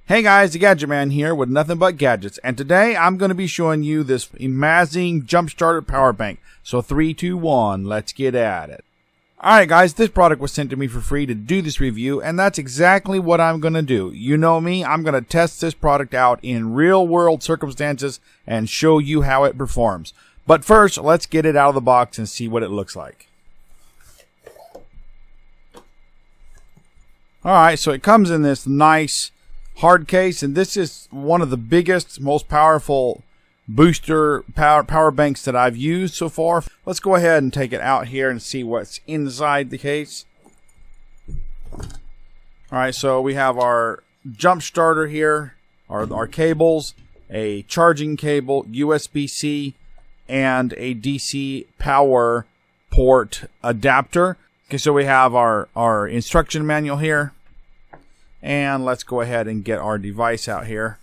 Hey guys, the Gadget Man here with Nothing But Gadgets, and today I'm going to be showing you this Imazing jump starter power bank. So 3, 2, 1, let's get at it. Alright guys, this product was sent to me for free to do this review, and that's exactly what I'm going to do. You know me, I'm going to test this product out in real world circumstances and show you how it performs. But first, let's get it out of the box and see what it looks like. Alright, so it comes in this nice hard case, and this is one of the biggest, most powerful booster power banks that I've used so far. Let's go ahead and take it out here and see what's inside the case. Alright, so we have our jump starter here, our cables, a charging cable, USB-C, and a DC power port adapter. Okay, so we have our instruction manual here. And let's go ahead and get our device out here.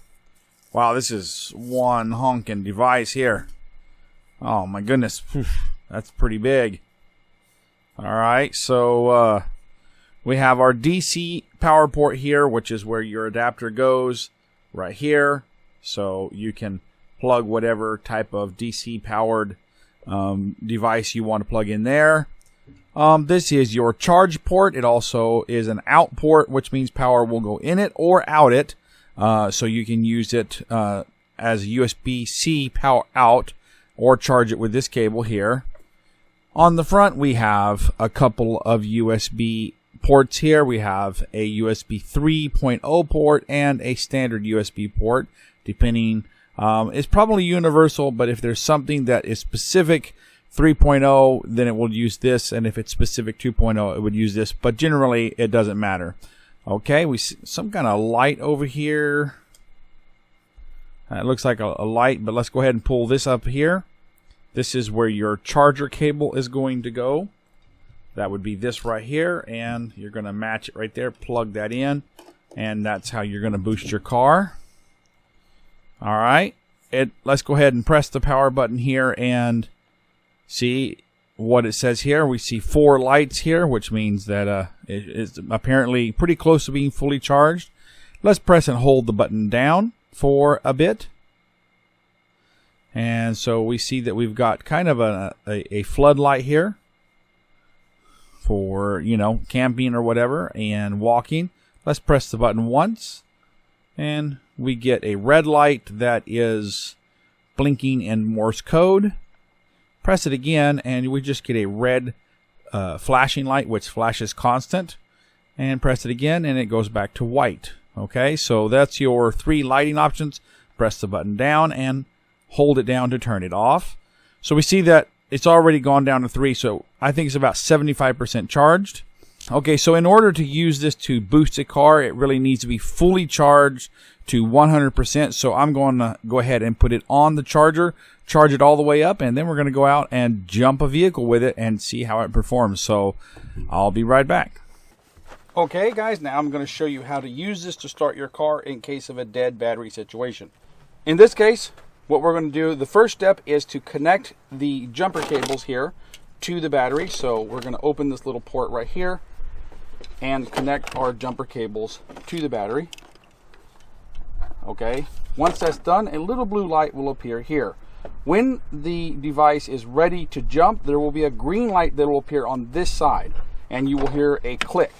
Wow, this is one honking device here. Oh my goodness, that's pretty big. Alright, so we have our DC power port here, which is where your adapter goes, right here. So you can plug whatever type of DC powered device you want to plug in there. This is your charge port. It also is an out port, which means power will go in it or out it. So you can use it as USB-C power out or charge it with this cable here. On the front, we have a couple of USB ports here. We have a USB 3.0 port and a standard USB port, depending. It's probably universal, but if there's something that is specific 3.0, then it will use this, and if it's specific 2.0, it would use this, but generally it doesn't matter. Okay, we see some kind of light over here. It looks like a light, but let's go ahead and pull this up here. This is where your charger cable is going to go. That would be this right here, and you're going to match it right there, plug that in, and that's how you're going to boost your car. Alright, let's go ahead and press the power button here and see what it says here. We see 4 lights here, which means that it is apparently pretty close to being fully charged. Let's press and hold the button down for a bit. And so we see that we've got kind of a floodlight here for, you know, camping or whatever and walking. Let's press the button once, and we get a red light that is blinking in Morse code. Press it again, and we just get a red flashing light, which flashes constant. And press it again, and it goes back to white. Okay, so that's your 3 lighting options. Press the button down and hold it down to turn it off. So we see that it's already gone down to 3, so I think it's about 75% charged. Okay, so in order to use this to boost a car, it really needs to be fully charged to 100%. So I'm going to go ahead and put it on the charger, charge it all the way up, and then we're going to go out and jump a vehicle with it and see how it performs. So I'll be right back. Okay guys, now I'm going to show you how to use this to start your car in case of a dead battery situation. In this case, what we're going to do, the first step is to connect the jumper cables here to the battery. So we're going to open this little port right here and connect our jumper cables to the battery. Okay, once that's done, a little blue light will appear here. When the device is ready to jump, there will be a green light that will appear on this side, and you will hear a click.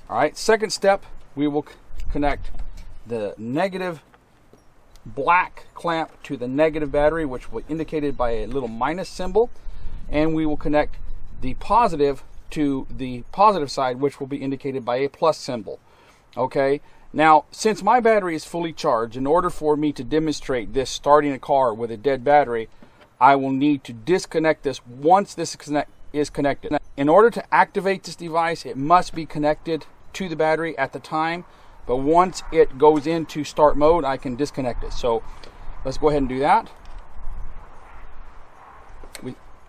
Alright, second step, we will connect the negative black clamp to the negative battery, which will be indicated by a little minus symbol, and we will connect the positive to the positive side, which will be indicated by a plus symbol. Okay, now since my battery is fully charged, in order for me to demonstrate this starting a car with a dead battery, I will need to disconnect this once this is connected. In order to activate this device, it must be connected to the battery at the time, but once it goes into start mode, I can disconnect it. So let's go ahead and do that.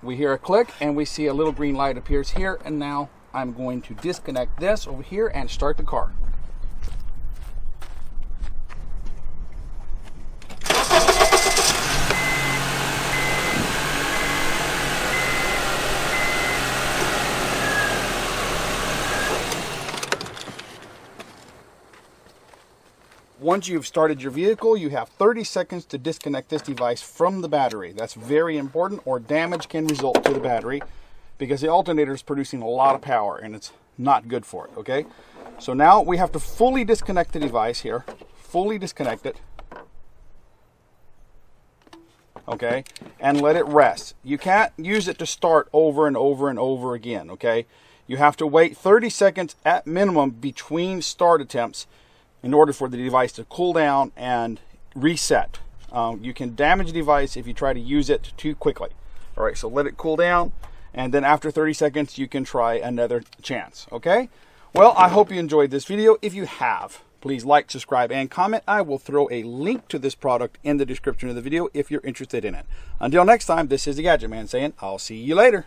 We hear a click, and we see a little green light appears here, and now I'm going to disconnect this over here and start the car. once you've started your vehicle, you have 30 seconds to disconnect this device from the battery. That's very important, or damage can result to the battery because the alternator is producing a lot of power and it's not good for it, okay? So now we have to fully disconnect the device here, fully disconnect it, okay, and let it rest. You can't use it to start over and over and over again, okay? You have to wait 30 seconds at minimum between start attempts in order for the device to cool down and reset. You can damage the device if you try to use it too quickly. All right, so let it cool down, and then after 30 seconds, you can try another chance, okay? Well, I hope you enjoyed this video. If you have, please like, subscribe, and comment. I will throw a link to this product in the description of the video if you're interested in it. Until next time, this is the Gadget Man saying, I'll see you later.